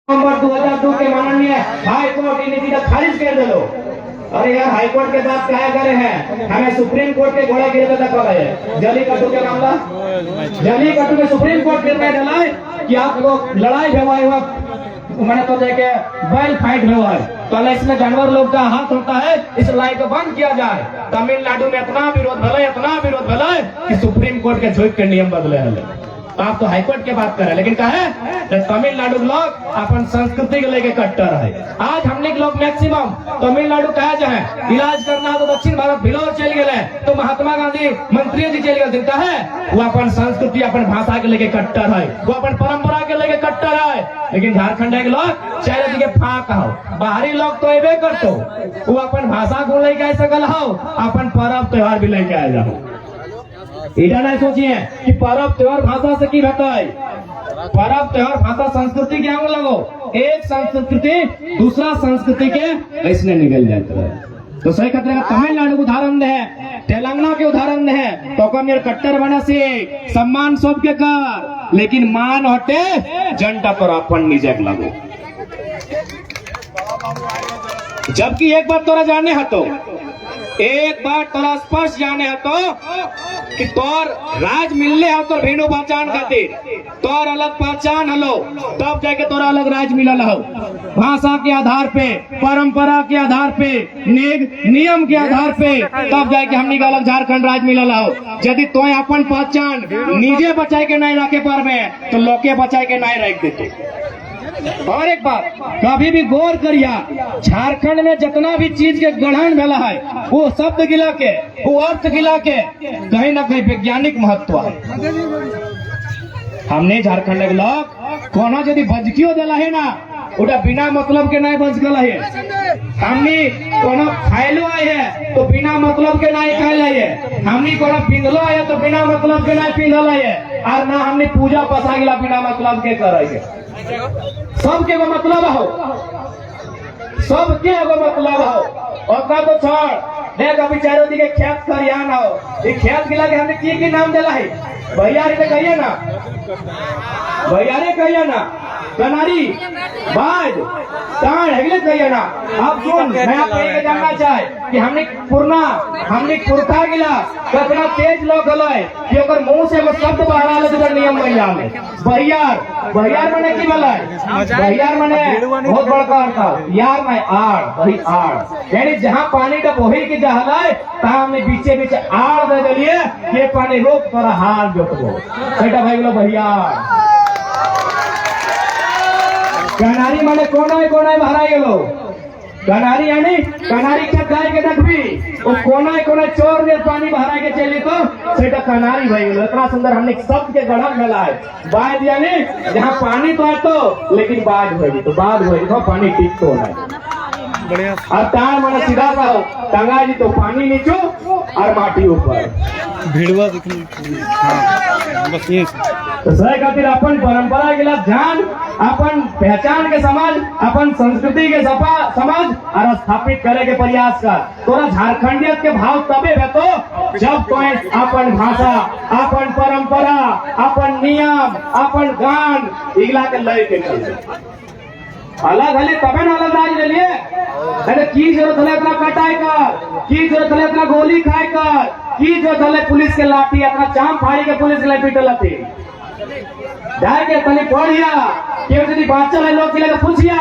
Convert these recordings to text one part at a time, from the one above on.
नवंबर 2002 के माननीय high court इन नीति का खारिज कर दिलो। अरे यार हाई कोर्ट के बाद क्या करे हैं, हमें सुप्रीम कोर्ट के घोड़े गिरवे तक है। जलीकट्टू के मामला, जलीकट्टू में सुप्रीम कोर्ट निर्णय डाला है कि आप लोग लड़ाई भवाई हुआ मैंने तो देखे बैल फाइट हुआ है, तो इसमें जानवर लोग का हाथ होता है, इस लड़ाई को बंद किया जाए। तमिलनाडु में इतना विरोध भला कि सुप्रीम कोर्ट के झोंक के नियम बदले हैं। आप तो हाईकोर्ट की बात कर रहे हैं, लेकिन क्या है तमिलनाडु लोग अपन संस्कृति को लेके कट्टर है। आज हमने लोग मैक्सिमम तमिलनाडु कहा जाए इलाज करना तो दक्षिण भारत भिलोर चल गए, तो महात्मा गांधी मंत्री जी चल गए। क्या है वो अपन संस्कृति अपन भाषा के लेके कट्टर है, वो अपन परंपरा के लेके कट्टर है। लेकिन झारखंड के लोग चाहे दिखे फाक हो, बाहरी लोग तो एबे करतो, वो अपन भाषा को लेके आ सकल हो, अपन पर्व त्योहार भी लेके आ जाओ। इधर नहीं सोचिए कि पर्व त्योहार भाषा से की रहता है। पर्व त्योहार भाषा संस्कृति के आगे लगो, एक संस्कृति दूसरा संस्कृति के इसने निकल जाता है। तो सही खतरे का तमिलनाडु के उदाहरण है, तेलंगाना के उदाहरण है, तो कट्टर बना से सम्मान सबके कर, लेकिन मान हटे जनता पर अपन निजे लगो। जबकि एक बात तोरा जाने हतो, एक बार तोरा स्पष्ट जाने हतो कि तोर राज मिलने हो तो भेड़ो पहचान खातिर तोर अलग पहचान हलो, तब जाके तोरा अलग राज मिलल हो। भाषा के आधार पे, परंपरा के आधार पे, नियम के आधार पे, तब जाके हमनी का अलग झारखंड राज मिलल हो। यदि तो अपन पहचान निजे बचाए के नहीं रखे पारबे तो लोके बचाए के नहीं रख देते। और एक बात कभी भी गौर करिया, झारखंड में जितना भी चीज के ग्रहण मिला है वो शब्द गिला के, वो अर्थ गिला के कहीं ना कहीं वैज्ञानिक महत्व है। हमने झारखंड के लोग कोनो यदि भजकियो दिला है ना, उड़ा बिना मतलब के नहीं बजकल है। हमने कोनो खाइलो आए है तो बिना मतलब के नहीं खाइल है, हमने कोनो पिंधलो है तो बिना मतलब के नहीं पिंधल है, और ना हमने पूजा पसा गिला बिना मतलब के कर है। सबके वो मतलब हो, सबके वो मतलब हो। और का तो छोड़ देख अभी चारों दिखे खेत खरियान हो, ये खेत गिला के हमने की नाम दिला है, भैयारी तो कहिए ना, भैयारे कहिए ना, कनारी बाज ताड़ हेगले कहिए ना। अब सुन मैं आप ये जानना चाहे कि हमने पुरखा गिला कितना तेज लोग गलाए कि अगर मुंह से वो शब्द बाहर आले तो नियम महिला में भैयार मने की बोला है, भैयार मने बहुत बड़का अर्थ है यार मैं आड़ वही आड़, यानी जहाँ पानी का बोही की जहला है तहाँ हमने बीचे बीचे आड़ दे दिलिए, ये पानी रोक तोरा हाथ जोतबो बेटा भाई बोलो भैयार। कनारी माने कोनाय भराई गेलो, कनारी यानी कनारी के गाय के देखबी वो कोनाय चोर ने पानी भरा के चली तो सेटा कनारी भाई गेलो। इतना सुंदर हमने शब्द के गढ़ मिला है। बाज यानी जहाँ पानी तो है तो लेकिन बाज होगी तो बाज होगी तो पानी ठीक तो है। और तार माने सीधा सा हो, टंगा जी तो पानी नीचो और माटी ऊपर भिड़वा बस ये तो सही खातिर अपन परंपरा के लिए ध्यान, अपन पहचान के समाज, अपन संस्कृति के समाज और स्थापित करे के प्रयास कर। तोरा झारखंडियत के भाव तबे है तो जब तो अपन भाषा, अपन परंपरा, अपन नियम, अपन गान इगला के लय के चल अलग हले तबे न अलग राज ले लिए। अरे की जरूरत है इतना कटाई कर, की जरूरत है इतना गोली खाए कर, की जरूरत है पुलिस के लाठी इतना चाम फाड़ी के पुलिस के पिटल थी जाए के तनी पढ़िया क्यों यदि बाचल है लोग के पूछिया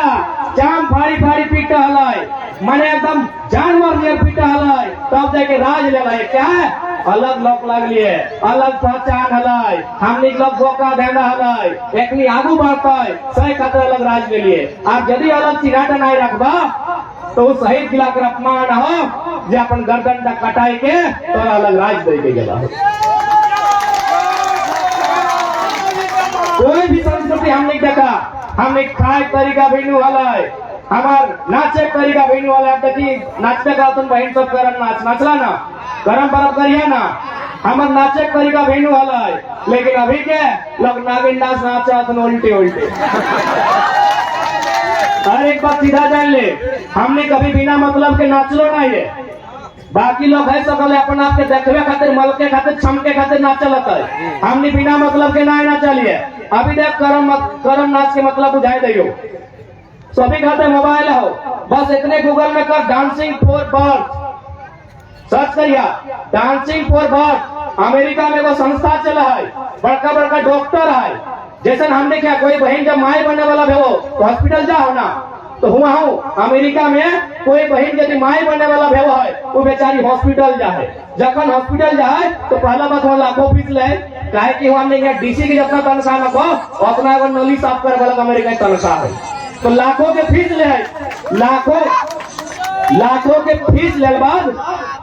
चाम फाड़ी पीटा हलाई माने एकदम जानवर नियर पीटा हलाई, तब जाके राज ले लाई। क्या है अलग लोग लगलिए, अलग पहचान हलाई, हमने लोग धोखा देना हलाई, एकनी आगू बढ़ता है सही खातिर अलग राज ले लिए। आप यदि अलग चिराटा नहीं रखबा तो शहीद गिला कर अपमान हो जो अपन गर्दन तक कटाई के तो अलग राज दे के गला। कोई भी संस्कृति हम नहीं देखा, हमने खाए तरीका भेनू वाला है, हमार नाचे तरीका भेनू वाला है। देखिए नाचते का तुम बहन सब करम नाचला ना, करम परम करिए ना, हमार नाचे तरीका भेनू वाला है। लेकिन अभी के लोग नागिन डांस नाचा तो उल्टे हर एक बात सीधा जान ले, हमने कभी बिना मतलब के नाचलो नहीं है। बाकी लोग है सकल अपन आपके देखवे खातिर, मलके खातिर, छमके खातिर नाचल है, हमने बिना मतलब के ना नाचलिए। अभी देख करम नाच के मतलब बुझाई दियो। सभी खाते मोबाइल हो, बस इतने गूगल में कर डांसिंग फॉर बर्थ, सर्च करिया डांसिंग फॉर बर्थ। अमेरिका में वो संस्था चला है, बड़का बड़का डॉक्टर है। जैसे हमने क्या कोई बहन जब माए बनने वाला है वो तो हॉस्पिटल जाओ ना, तो हुआ हूँ अमेरिका में कोई बहन यदि माए बनने वाला भेव है वो बेचारी हॉस्पिटल जाए। जखन हॉस्पिटल जाए तो पहला बात वहाँ लाखों फीस ले, काहे कि वहाँ नहीं डीसी की जितना तनख्वाह न को उतना अगर नली साफ करे वाला अमेरिका की तनख्वाह है, तो लाखों के फीस ले, लाखों के फीस ले बाद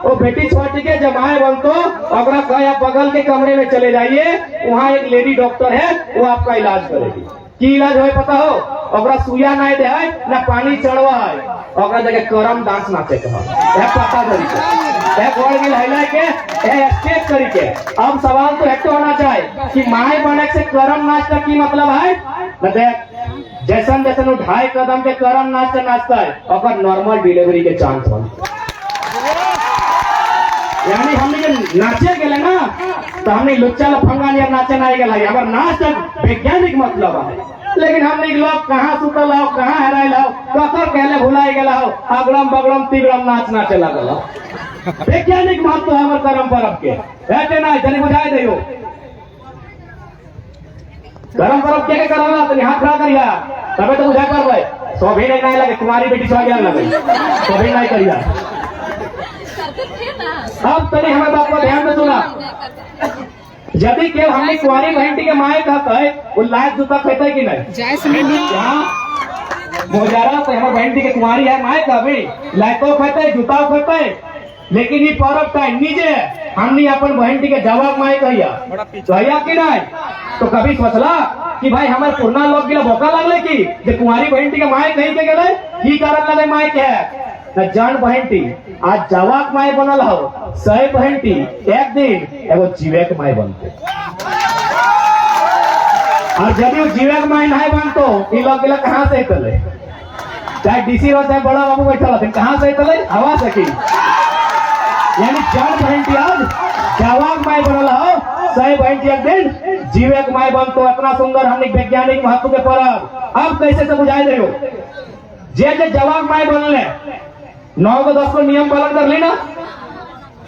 वो बेटी छोटी के जमाए बन तो अगर कहे आप बगल के कमरे में चले जाइए, वहाँ एक लेडी डॉक्टर है वो आपका इलाज करेगी। की इलाज हो पता हो? ओकरा सुइया नहीं दे है ना पानी चढ़वा है, ओकरा जगह करम डांस नाचे के है पता तरीके है गोड़ गिल हिला के स्टेप करके। अब सवाल तो एक होना चाहिए कि माए बने से करम नाच का की मतलब है न देख। जैसन जैसन 2.5 कदम के करम नाच नाचता है और नॉर्मल डिलीवरी के चांस बनता है। यानी हमने के नाचे गए ना तो हमने लुच्चा लफंगा नियर नाचे नहीं गए, हमारे नाच वैज्ञानिक मतलब है। लेकिन हमने लोग कहाँ सुतल हो, कहाँ हेराइल हो, ककर कहले भुलाई गला हो, अगड़म बगड़म तिगड़म नाच नाचे लगल हो। वैज्ञानिक महत्व है हमारे कर्म पर्व के, ऐसे ना जनी बुझाई दियो। कर्म पर्व क्या करवा तो हाथ खड़ा करिया तबे तो बुझा कर भाई सो भी नहीं लगे, तुम्हारी बेटी सो गया लगे सो भी नहीं करिया। अब तने हमारे बात को ध्यान में सुना, यदि केवल हमने कुंवारी बहन के माए कहता है वो लायक जूता कहता है कि नहीं? मोजारा तो हमारे बहन के कुंवारी है माए का भी लायको कहता है जूता कहता है। लेकिन ये पर्व का निजे हमने अपन बहन के जवाब माए कहिया कहिया कि नहीं? तो कभी सोचला कि भाई हमारे पुरना लोग गिला भोका लगले कि कुंवारी बहन के माए कही के गए की कारण लगे माए के है न जान बहनटी आज जवाक माए बनल हो, सही बहनटी एक दिन एगो जीवे के माए बनते। और यदि वो जीवे के माए नहीं बनतो ये लोग गिला कहाँ से चले, चाहे डीसी हो चाहे बड़ा बाबू बैठा रहते कहाँ से चले हवा से की। यानी जान बहनटी आज जवाक माए बनल हो, सही बहनटी एक दिन जीवे के माए बनतो। इतना सुंदर हमने वैज्ञानिक महत्व के पर्व अब कैसे से बुझाई दे जे जवाक माए बनले 9 को 10 को नियम पालन कर ली ना,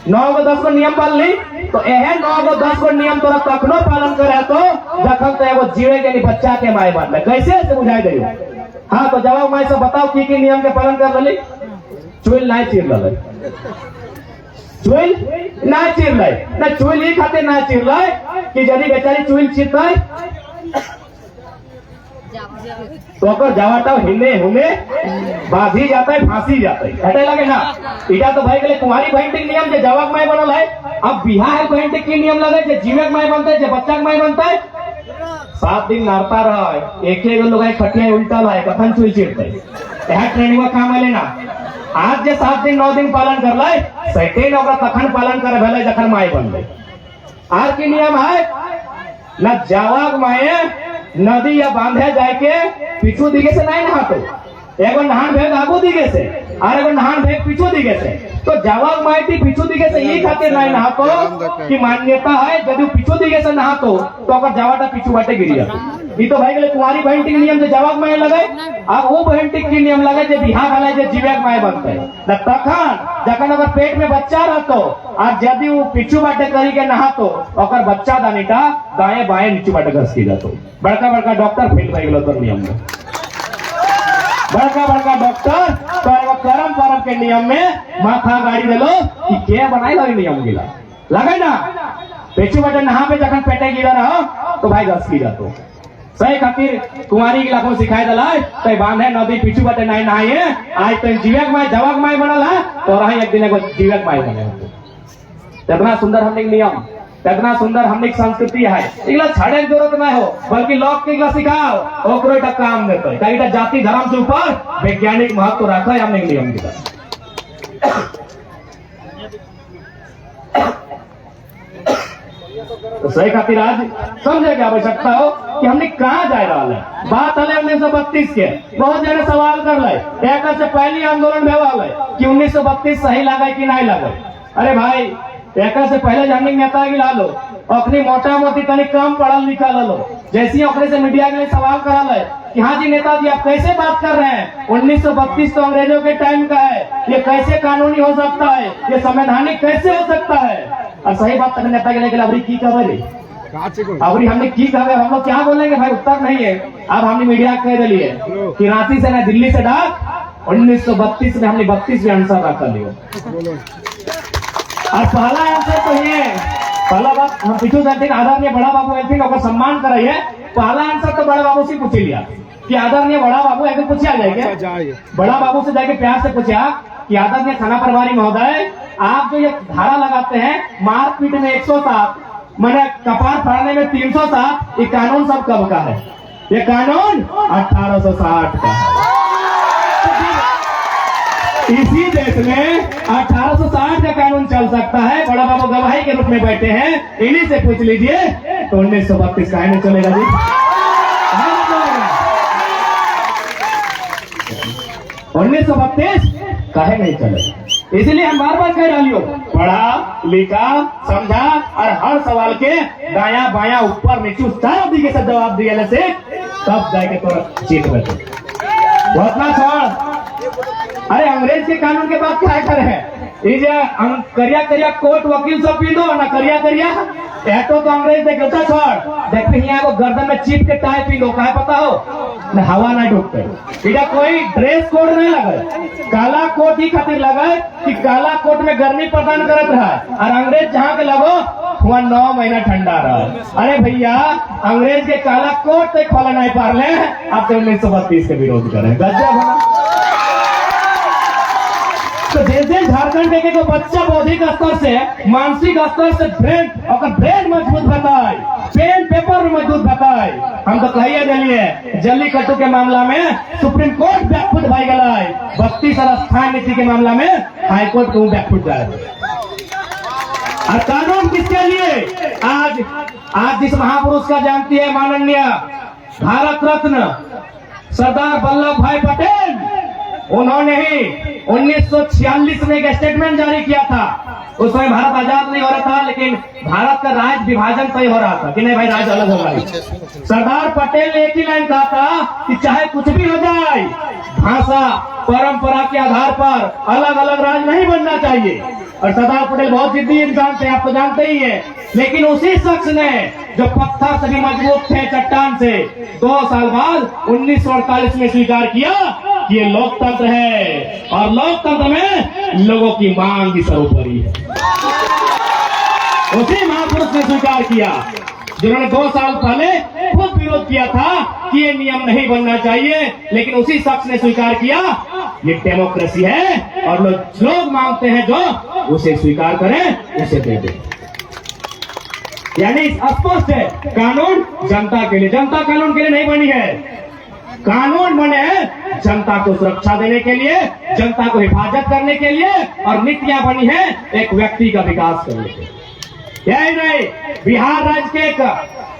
9 को 10 को नियम पालन ली तो यह 9 को 10 को नियम तोरा कखनो पालन करे तो जखन तो एगो जीवे के बच्चा के माए बनले कैसे से बुझाई दे। हाँ तो जवाब माए से बताओ की नियम के पालन कर ली? चुल नहीं चीर ले, चुल नहीं चीर ले ना, चुल ही खाते ना चीर ले कि यदि बेचारी चुल चीरता तो अगर जवाटा हिले हुमे बाधी जाता है फांसी जाता है हटे लगे ना। इटा तो भाई गले तुम्हारी बहन के नियम जो जवाब माए बनल है, अब बिहा है बहन के नियम लगे जो जीवक माए बनता है जो बच्चा के माए बनता है 7 दिन नारता रहा है एक लोग खटिया उल्टा है कथन चुल चिड़ते यह ट्रेनिंग काम है ना। आज जे 7 दिन 9 दिन पालन कर ला सैटे तखन पालन करे भले जखन माए बन गए। आज की नियम है न जवाब माए नदी या बांधे जाए के पीछू दिगे से नहीं नहातो, एगो नहान भेग आगू दिगे से और एगो नहान भेग पीछू दिगे से। तो जवाब माइटी पीछू दिगे से ये खातिर नहीं नहातो कि मान्यता है यदि पीछू दिगे से नहातो तो अगर जवाटा पीछू बाटे गिर जातो। ये तो भाई गले कुंवारी बहन के नियम जो जवाब माए लगे, अब वो बहन के नियम लगे जो बिहार वाला जो जीवक माए बनते है तखन जखन अगर पेट में बच्चा रहतो और यदि वो पीछू बाटे करी के नहातो और बच्चा दानीटा दाएं बाएं नीचे बाटे घस की जातो। बड़का बड़का डॉक्टर फेल रह गलो तो नियम में, बड़का बड़का डॉक्टर तो एगो करम पर्व के नियम में माथा गाड़ी दिलो कि के बनाई लगे नियम गिला लगे ना। पेचू बटे नहा पे जखन पेटे गिरा रहो तो भाई घस की जातो। सही खातिर कुंवारी के लाखों सिखाई दिला तो बांधे नदी पीछू बटे नहीं नहाइए। आज तो जीवक माए जवाक माए बनल है तो रही एक दिन एगो जीवक माए बने। इतना सुंदर हमने नियम, इतना सुंदर हमने संस्कृति है, इगला छाड़े की जरूरत नहीं हो बल्कि लोग के इगला सिखाओ ओकरो टा काम देते है कहीं जाति धर्म से ऊपर वैज्ञानिक महत्व रखा है हमने नियम की। तो सही खातिर आज समझे क्या आवश्यकता हो कि हमने कहाँ जा रहा है। बात है 1932 के, बहुत जने सवाल कर ले एक से पहली आंदोलन भेवा है कि 1932 सही लगा कि नहीं लगा। अरे भाई एक से पहले हमने नेता गिला लो अपनी मोटा मोटी तनी कम पढ़ल लिखल लो, जैसे अपने से मीडिया के लिए सवाल करा ले कि हाँ जी नेताजी आप कैसे बात कर रहे हैं, 1932 तो अंग्रेजों के टाइम का है, ये कैसे कानूनी हो सकता है, ये संवैधानिक कैसे हो सकता है। और सही बात तक नेता के लेकर अभी की खबर अभी हमने की खबर, हम लोग क्या बोलेंगे भाई, उत्तर नहीं है। अब हमने मीडिया कह दिए कि रांची से ना दिल्ली से डाक 1932 में हमने 32 आंसर रख लियो। और पहला आंसर तो ये, पहला बात हम पीछू जाते आदरणीय बड़ा बाबू एलथिन का सम्मान कराइए। पहला आंसर तो बड़ा बाबू से पूछ लिया कि आदरणीय बड़ा बाबू ऐसे पूछा जाएगा, बड़ा बाबू से जाके प्यार से पूछा कि आदरणीय थाना प्रभारी महोदय, आप जो ये धारा लगाते हैं मारपीट में 107, मैंने कपार फाड़ने में 307, ये कानून सब कब का है? ये कानून 1860 का है। इसी देश में 1860 का कानून चल सकता है। बड़ा बाबू गवाही के रूप में बैठे हैं, इन्हीं से पूछ लीजिए तो 1932 का नहीं चलेगा जी, 1932 काहे नहीं चलेगा। इसलिए हम बार बार कह रही हो, पढ़ा लिखा समझा और हर सवाल के दाया बाया ऊपर नीचे चारों दिखे से जवाब दिए से तब जाके तो जीत बैठे। बहुत ना छोड़, अरे अंग्रेज के कानून के बाद क्या करे है, करिया करिया कोर्ट वकील सब पी दो ना, करिया करिया ऐटो तो अंग्रेज देखे छोड़ देखते यहाँ को गर्दन में चीप के टाई पी दो, क्या पता हो न हवा ना डूबते। इधर कोई ड्रेस कोड नहीं लगे, काला कोट ही खातिर लगे कि काला कोट में गर्मी प्रदान करत रहा है, और अंग्रेज जहाँ के लगो वहाँ 9 महीना ठंडा रहा। अरे भैया अंग्रेज के काला कोट तक खोला नहीं पा रहे, आप 1932 के विरोध करें, गजब है। तो जैसे झारखंड के को बच्चा बौद्धिक स्तर से मानसिक स्तर से ब्रेन मजबूत बताए, पेन पेपर मजबूत बताए, हम तो कहिए दिलिए जल्लीकट्टू के मामला में सुप्रीम कोर्ट बैकफुट भाई गलाए, 32 और स्थायी नीति के मामला में हाईकोर्ट को बैकफुट जाए। और कानून किसके लिए? आज जिस महापुरुष का जानती है माननीय भारत रत्न सरदार वल्लभ भाई पटेल, उन्होंने ही 1946 में एक स्टेटमेंट जारी किया था। उस समय भारत आजाद नहीं हो रहा था, लेकिन भारत का राज्य विभाजन तय हो रहा था कि नहीं भाई राज्य अलग होगा। सरदार पटेल ने एक ही लाइन कहा था कि चाहे कुछ भी हो जाए, भाषा परंपरा के आधार पर अलग अलग राज्य नहीं बनना चाहिए। और सरदार पटेल बहुत जिद्दी इंसान थे, आप तो जानते ही है। लेकिन उसी शख्स ने जो पत्थर से भी मजबूत थे चट्टान से, 2 साल बाद 1948 में स्वीकार किया कि ये लोकतंत्र है और लोकतंत्र में लोगों की मांग की सर्वोपरि है। उसी महापुरुष ने स्वीकार किया जिन्होंने 2 साल पहले खुद विरोध किया था कि ये नियम नहीं बनना चाहिए, लेकिन उसी शख्स ने स्वीकार किया ये डेमोक्रेसी है और लोग मांगते हैं जो उसे स्वीकार करें उसे दे दें। यानी स्पष्ट है, कानून जनता के लिए, जनता कानून के लिए नहीं बनी है। कानून बने हैं जनता को सुरक्षा देने के लिए, जनता को हिफाजत करने के लिए, और नीतियां बनी है एक व्यक्ति का विकास करने के लिए। यही नहीं, बिहार राज्य के एक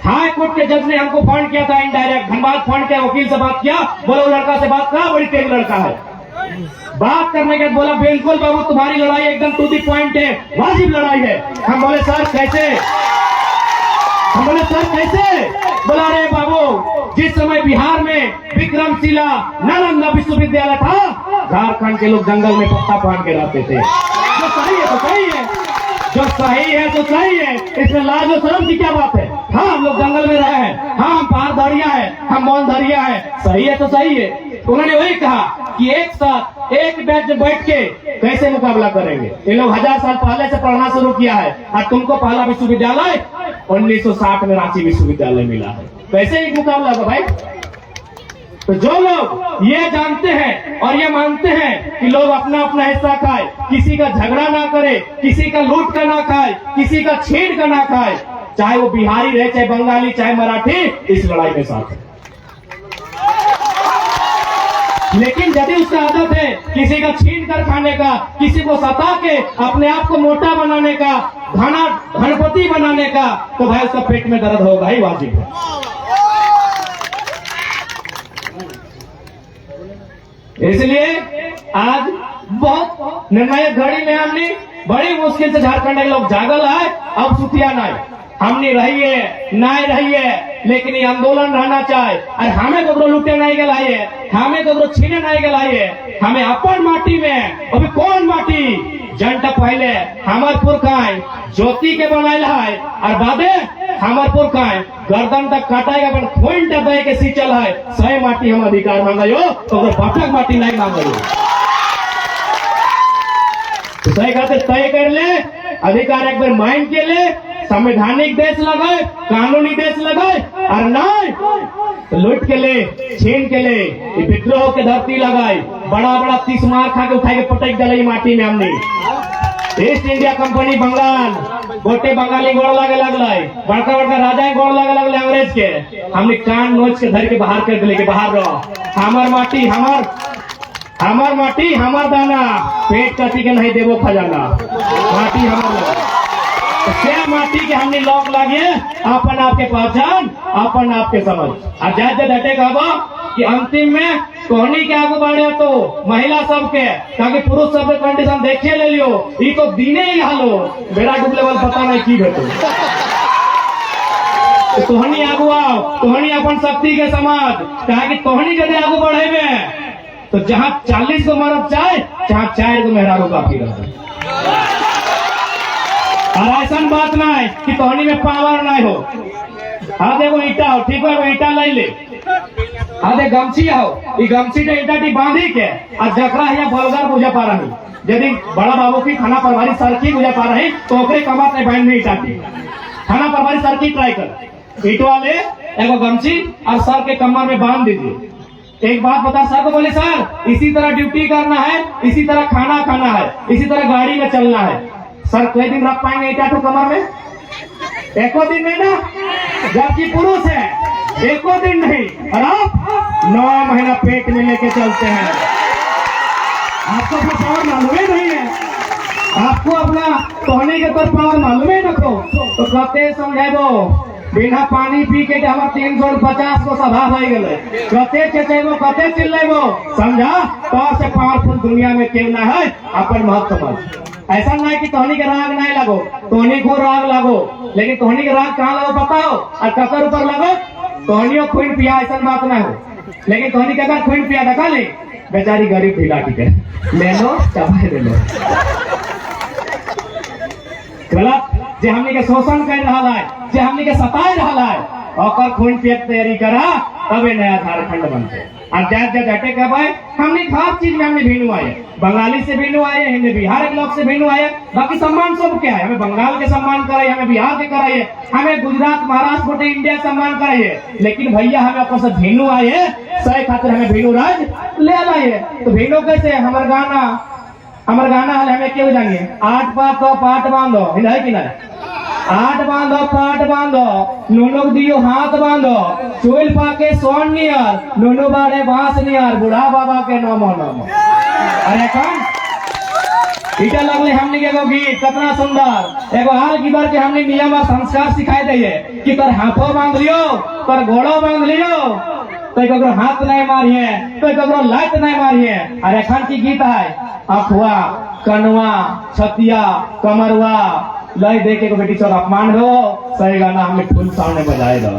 हाई कोर्ट के जज ने हमको फोन किया था इनडायरेक्ट, धनबाद फोन के वकील से बात किया, बोला वो लड़का से बात करा, बड़ी तेज लड़का है। बात करने के बाद बोला बिल्कुल बाबू तुम्हारी लड़ाई एकदम टू दी पॉइंट है, वाजिब लड़ाई है। हम बोले सर कैसे? हम बोले सर कैसे? बोला रे बाबू, जिस समय बिहार में विक्रमशिला नालंदा विश्वविद्यालय था, झारखंड के लोग जंगल में पत्ता पान के रहते थे। जो सही है तो सही है, जो सही है तो सही है, इसमें लाज और शर्म की क्या बात है? हाँ हम लोग जंगल में रहे हैं, हाँ हम पहाड़धरिया है, हम मौनधरिया है, सही है तो सही है। उन्होंने वही कहा कि एक साथ एक बेंच में बैठ के कैसे मुकाबला करेंगे। ये लोग 1000 साल पहले से पढ़ना शुरू किया है और तुमको पहला विश्वविद्यालय 1960 में रांची विश्वविद्यालय मिला है, कैसे एक मुकाबला होगा भाई? तो जो लोग ये जानते हैं और ये मानते हैं कि लोग अपना अपना हिस्सा खाए, किसी का झगड़ा ना करे, किसी का लूट का ना खाए, किसी का छीन का ना खाए, चाहे वो बिहारी रहे, चाहे बंगाली, चाहे मराठी, इस लड़ाई में साथ है। लेकिन यदि उसका आदत है किसी का छीन कर खाने का, किसी को सता के अपने आप को मोटा बनाने का, धनपति बनाने का, तो भाई उसका पेट में दर्द होगा ही वाजिब है। इसलिए आज बहुत निर्णायक घड़ी में हमने बड़ी मुश्किल से झारखंड के लोग जागल है, अब सुतिया नहीं। हमने रहिए नहीं रहिए, लेकिन ये आंदोलन रहना चाहिए। और हमें कबरो लुटे नहीं गलाइए, हमें कबरो छीने नहीं गलाइए, हमें अपन माटी में, अभी कौन माटी जनता पहले हमार पुरखाएं ज्योति के बनाए है, और बादे हमार पुरखाएं गर्दन तक काटाएगा पर खून दबाए के सींचल है। सही माटी हम अधिकार मांगो तो बाटक माटी नहीं मांगो। सही खातिर तय कर ले, अधिकार एक बार मांग के ले, संवैधानिक देश लगाए, कानूनी देश लगाए, और नहीं तो लूट के ले, छीन के ले, विद्रोह के धरती लगाए, बड़ा बड़ा 30 मार खा के उठा के पटक डाले माटी में। हमने ईस्ट इंडिया कंपनी बंगाल गोटे बंगाली गोड़ लगे लगल, बड़का बड़का राजा गोड़ लगे लगल अंग्रेज के, हमने कान नोच के धर के बाहर कर दिले कि बाहर रहो, हमार माटी हमार माटी हमार दाना, पेट कटी के नहीं देवो खजाना, माटी हमार क्या माटी के हमने लॉक लागे, अपन आपके पहचान, अपन आपके समझ। और जैसे डटे कहबो कि अंतिम में कोहनी के आगू बढ़े तो महिला सबके, ताकि पुरुष सब कंडीशन देखे ले लियो, ये तो दीने ही हालो बेड़ा डूबले वाल पता नहीं की भेटो। तोहनी आगू आओ, तोहनी अपन शक्ति के समाज, कहा कि तोहनी यदि आगू बढ़े तो जहाँ 40 को मरद चाहे, जहाँ 4 को मेहरारू काफी रहता। और ऐसा बात नहीं कि तोहनी में पावर नहीं हो। हाँ देखो ईटा हो, ठीक है, वो ईटा लाई ले, हाँ देख गमछी हो, ये गमछी ने ईटा टी बांधी के, और जकरा यहाँ बलगर बुझा पा रही, यदि बड़ा बाबू की खाना परवारी सरकी बुझा पा रही तो ओकरे कमर नहीं बांध में ईटा टी खाना परवारी सरकी ट्राई कर, ईटवा ले एगो गमछी और सर के कमर में बांध दीजिए। एक बात बता सर को, बोले सर इसी तरह ड्यूटी करना है, इसी तरह खाना खाना है, इसी तरह गाड़ी में चलना है। सर कई दिन रख पाएंगे ईटा तो कमर में? एको दिन नहीं ना, जबकि पुरुष है एको दिन नहीं, और आप 9 महीना पेट में लेके चलते हैं। आपको अपना पावर मालूम ही नहीं है, आपको अपना सोने के पर पावर मालूम ही रखो तो कहते समझे दो बिना पानी पी के हमारे 350 को सभा हो गए, कते चेचेबो कते चिल्लेबो, समझा तो से पावरफुल दुनिया में क्यों ना है अपन महत्व। ऐसा नहीं कि तोहनी के राग नहीं लगो, तोहनी को राग लगो, लेकिन तोहनी के राग कहाँ लगो बताओ, और कतर ऊपर लगो, तोहनियों खून पिया, ऐसा बात ना हो। लेकिन तोहनी के अगर खून पिया देखा ले, बेचारी गरीब ढीला टिके ले लो चबाए दे लो। गलत जे हमने के शोषण कर रहा है, जे हमने के सताए रहा है, और खून पिए तैयारी करा तबे नया झारखंड बनते। और जात जात हटे कब आए, हमने हर चीज में हमने भिन्न आए, बंगाली से भिन्न आए, हिंदी बिहार के लोग से भिन्न आए, बाकी सम्मान सब क्या है, हमें बंगाल के सम्मान कराइए, हमें बिहार के कराइए, हमें गुजरात महाराष्ट्र गोटे इंडिया सम्मान कराइए, लेकिन भैया हमें अपन से भिन्न आए, सही खातिर हमें भिन्न राज ले लाइए। तो भिन्नो कैसे, हमारे गाना हाल हमें क्यों जानिए, 8 पात पाट बांधो, है कि नहीं, 8 बांधो पाट बांधो, नूनो दियो हाथ बांधो, चोल पाके सोन नियर, नूनो बाड़े बांस नियर, बुढ़ा बाबा के नमो नमो। अरे कौन इटा लगले हमने एगो गीत कितना सुंदर, एगो हाल की बार के हमने नियम और संस्कार सिखाए दिए कि तोर हाथों बांध लियो, तोर घोड़ो बांध लियो, तो ककरो हाथ नहीं मारिए, तो ककरो लात नहीं मारिए। और एखन की गीत है, अखुआ कनुआ छतिया कमरुआ लय दे के बेटी चौक अपमान हो, सही गाना हमने फुल सामने बजाए दो।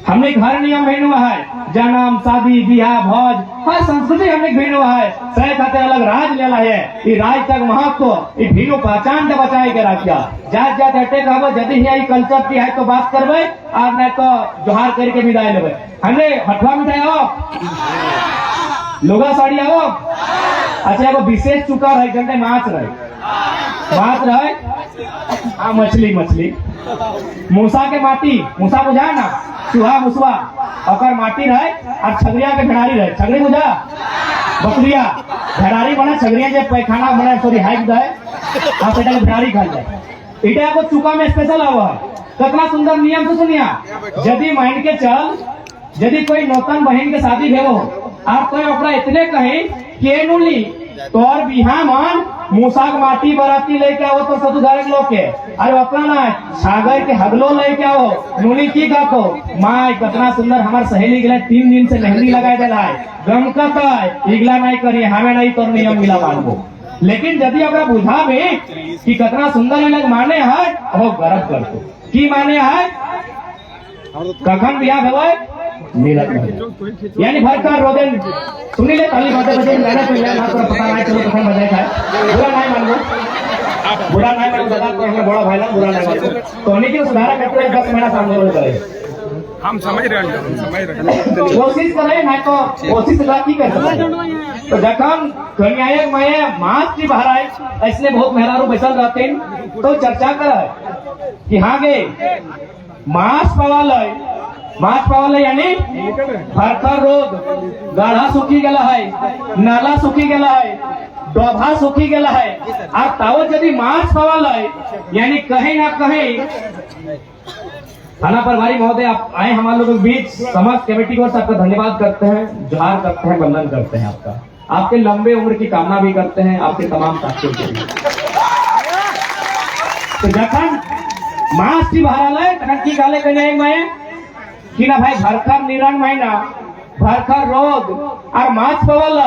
हमने घर नियम भिन्न है, जन्म शादी बियाह भोज हर संस्कृति हमने भिन्न है, सही खातिर अलग राज लेला है, ये राज तक महत्व ये भिन्न पहचान के बचाए के रखिया। जात जात हटे कहबो, यदि ये कल्चर की है तो बात करबे, और नहीं तो जोहार करके विदाई लेबे। हमने हटवा मिठाई आओ, लोगा साड़ी आओ, अच्छा एगो विशेष चुका रहे घंटे माछ रहे हाँ मछली मूसा के माटी, मूसा बुझा ना, चूहा मुसवा और माटी रहे, और छगरिया के भेड़ारी रहे, छगरी बुझा बकरिया भेड़ारी बना, छगरिया जो पैखाना बना सॉरी हाइट दे, आप बेटा भेड़ारी खा जाए, इटा को चुका में स्पेशल हुआ है। कितना सुंदर नियम से सुनिया, यदि माइंड के चल, यदि कोई नौतन बहन के शादी भेगो आप कोई अपना इतने कहे के नुली तो और बिहा मान मूसा के माटी बराती लेके आओ तो सब घर लोग के, अरे अपना ना सागर के हगलो लेके आओ, नुली की कहतो माँ कितना सुंदर हमारे सहेली के 3 दिन से मेहंदी लगाए दिला है, गम कत इगला नहीं करिए, हमें नहीं तो नियम मिला मानबो। लेकिन यदि अगर बुझा भी कि कितना सुंदर लग माने है हो गर्व करतो की माने है कखन बियाह भेलै नीरज यानी भरकर रोदेन सुनी ले ताली बातें बजे गाना तो यार मात्र पता नहीं चलो कखन बजाए था बुरा नहीं मानो दादा को हमें बड़ा भाई ना बुरा नहीं मानो तो उन्हीं की सुधारा करते 10 महीना सामने बोल करे हम समझ रहे हैं कोशिश करे नहीं तो कोशिश की कर सकते तो जखन कन्यायक माया मास की बहराए ऐसने बहुत मेहरारू बैसल रहते तो चर्चा करे कि हाँ गे मास पावाल यानी भरकर रोग गाढ़ा सूखी गला है नाला सूखी गला है डोभा सूखी गला है और तावत यदि मास पावाल यानी कहीं ना कहीं थाना प्रभारी महोदय आप आए हमारे लोगों के बीच समस्त कमेटी को आपका धन्यवाद करते हैं जोहार करते हैं वंदन करते हैं आपका आपके लंबे उम्र की कामना भी करते हैं आपके तमाम साथियों के लिए तो जखन मास की बहराल तखन की गाले कन्यायक माए कि ना भाई भरकर निरण महीना भरकर रोग और माछ पवल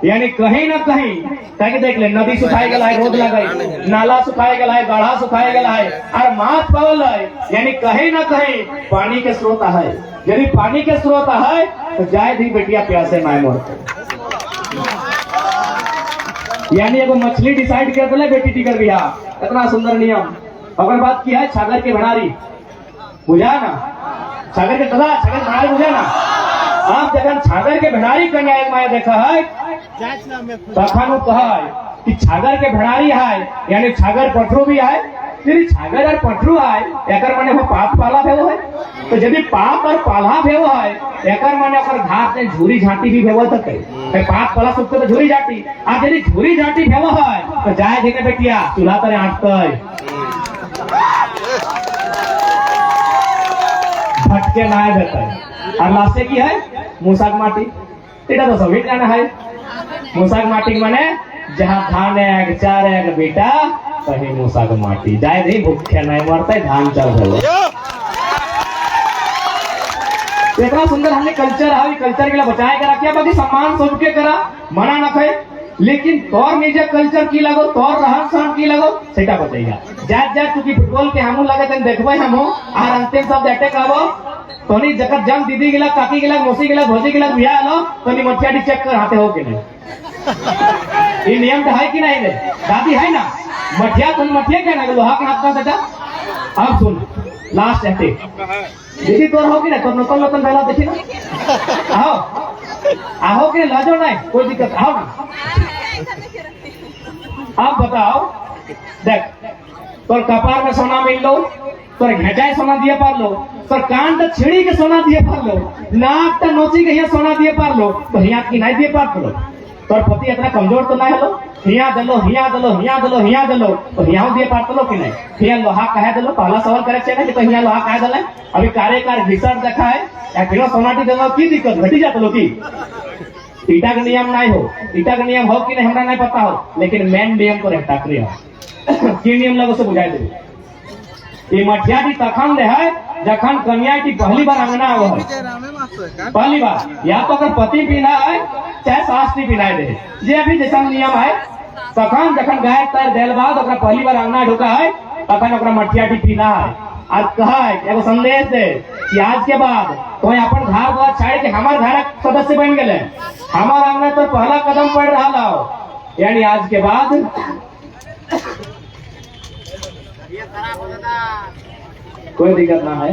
यानी कहीं ना कहीं ताकि देख ले नदी सुखाए गला है रोद लगाई नाला सुखाए गला है गाढ़ा सुखाए गला है और माछ पवल यानी कहीं ना कहीं पानी के स्रोत है यदि पानी के स्रोत है तो जाए दी बेटिया प्यासे माए मरते यानी एगो मछली डिसाइड कर दिले बेटी टिकर बिहार इतना सुंदर नियम अगर बात की है छागर के भंडारी बुझा ना छागर के तदा छागर भंडारी बुझा ना आप जगह छागर के भंडारी कन्यायक माया देखा है तखन कहा कि छागर के भंडारी है यानी छागर पटरू भी है यदि छागर और पटरू है एकर माने वो पाप पाला भेवो है तो यदि पाप और पाला भेवो है एकर माने ओकर घाट में झूरी झाटी भी भेवो तक है पाप पाला सुख तो झूरी झाटी आ यदि झूरी झाटी भेवो है तो जाए देखे बेटिया चूल्हा तरे आटतै फटके ना देते और लास्टे की है मूसाक माटी इटा तो सभी जाना है मूसाक माटी माने जहाँ धान एक चार एक बेटा वही मूसाक माटी जाए नहीं भूखे नहीं मरते धान चल रहे इतना सुंदर हमने कल्चर है कल्चर के लिए बचाए करा क्या बाकी सम्मान सोच के करा मना न थे लेकिन तोर निजे कल्चर की लगो तोर रहन सहन की लगो सेटा बचेगा जात जात चूंकि फुटबॉल के हमू लगे तन देखबे हमू और अंतिम शब्द अटैक आबो तोनी जकत जंग दीदी गिला काकी गिला मौसी गिला भौजी गिला बियाह आलो तोनी मठियाटी चेक कर हाथे हो के नहीं ये नियम है कि नहीं रे दादी है ना मठिया तुम मठिया क्या ना लोहा के हाथ का सेटा अब सुन लास्ट अटैक दीदी तोर हो कि ना तोर नकल नकल पहला देखी ना आओ आओ के लाजो नहीं कोई दिक्कत आओ ना आप बताओ देख तोर कपार में सोना मिल लो तोर घेटाए सोना दिए पार लो तोर कान तो छिड़ी के सोना दिए पार लो नाक तो नोची के यहाँ सोना दिए पार लो तो हिया की नहीं दिए पार लो तोर पति इतना कमजोर तो नहीं लो हिया दलो हिया दलो हिया दलो हिया दलो तो हिया दिए पार लो कि नहीं हिया लोहा कहे दलो पहला सवाल करे चाहिए तो हिया लोहा कहे दले अभी कार्यकार रिसर्च देखा है या फिर सोनाटी दलो की दिक्कत घटी जात लो की ईटा का नियम नहीं हो ईटा का नियम हो कि नहीं हमरा नहीं पता हो लेकिन मेन नियम तो रहता क्रिया की नियम लगो से बुझाई दे ये मठिया की तखन दे है जखन कन्या की पहली बार अंगना हो पहली बार या तो अगर पति पीना है चाहे सास नहीं पीना दे ये अभी जैसा नियम है तखन जखन गाय तर देल बाद ओकरा पहली बार अंगना ढुका है तखन ओकरा मठिया की पीना है आज कहा है एगो संदेश दे कि आज के बाद तो अपन घर द्वार छाड़ के हमार घर सदस्य बन गए हमार अंगना तो पहला कदम पड़ रहा हो यानी आज के बाद कोई दिक्कत ना है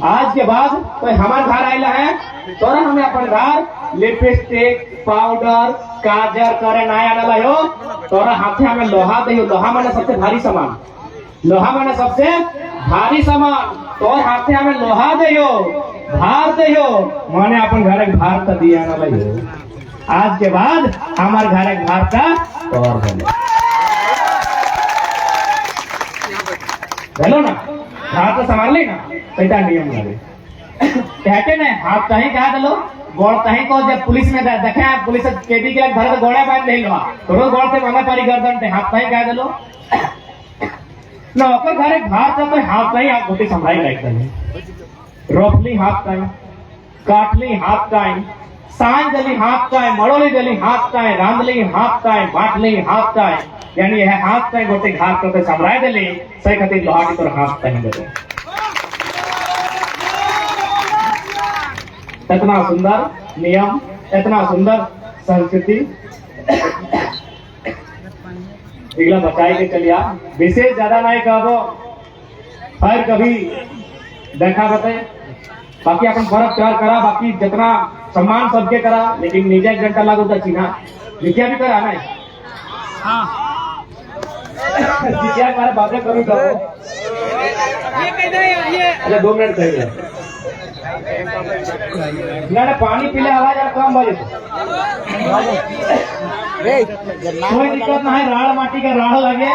आज के बाद तो हमारे घर आयला है तोरा हमें अपन घर लिपस्टिक पाउडर काजर करे ना आना हो तोरा हाथे हमें लोहा दे लोहा मैंने सबसे भारी सामान लोहा मैंने सबसे भारी सामान तोर हाथे हमें लोहा दे भार दे मैंने अपन घर एक भार तो दिया ना भाई आज के बाद हमारे घर एक भार का और हेलो ना हाथ तो संभाल ली ना पैसा नियम लगे कहते ना हाथ कहीं कहा दलो गोड़ कहीं को जब पुलिस में देखे पुलिस केटी के घर में गोड़ा बांध नहीं लो तो रोज गोड़ से मामा पारी गर्दन हाथ कहीं कहा दलो ना ओकर घर एक भार था तो हाथ कहीं आप गोटी संभाई लाइक दले रोपली हाथ कहीं काटली हाथ कहीं सांज जली हापताय, मळोली जली हापताय, रांधली हापताय, बाटली हापताय, यानी यह हापताय गोटे घाट करते सम्राय दिली सही खातिर लोहाटी तोर हापताय दिली। इतना सुंदर नियम, इतना सुंदर संस्कृति इगला बचाई के चलिया। विशेष ज्यादा नहीं कहबो, हर कभी देखा बते बाकी अपन फर्क प्यार करा, बाकी जितना सम्मान सबके करा, लेकिन निजे एक घंटा लागू तो चिन्हा जितिया भी करा ना। जितिया मारे बातें करूँ तो अरे 2 मिनट कही ना पानी पीले आवाज यार कम बोले कोई दिक्कत ना है। राड़ माटी का राड़ लगे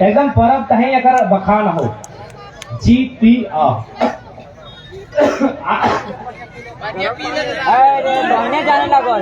एकदम परब कहे अगर बखान हो GPA जाने लगो।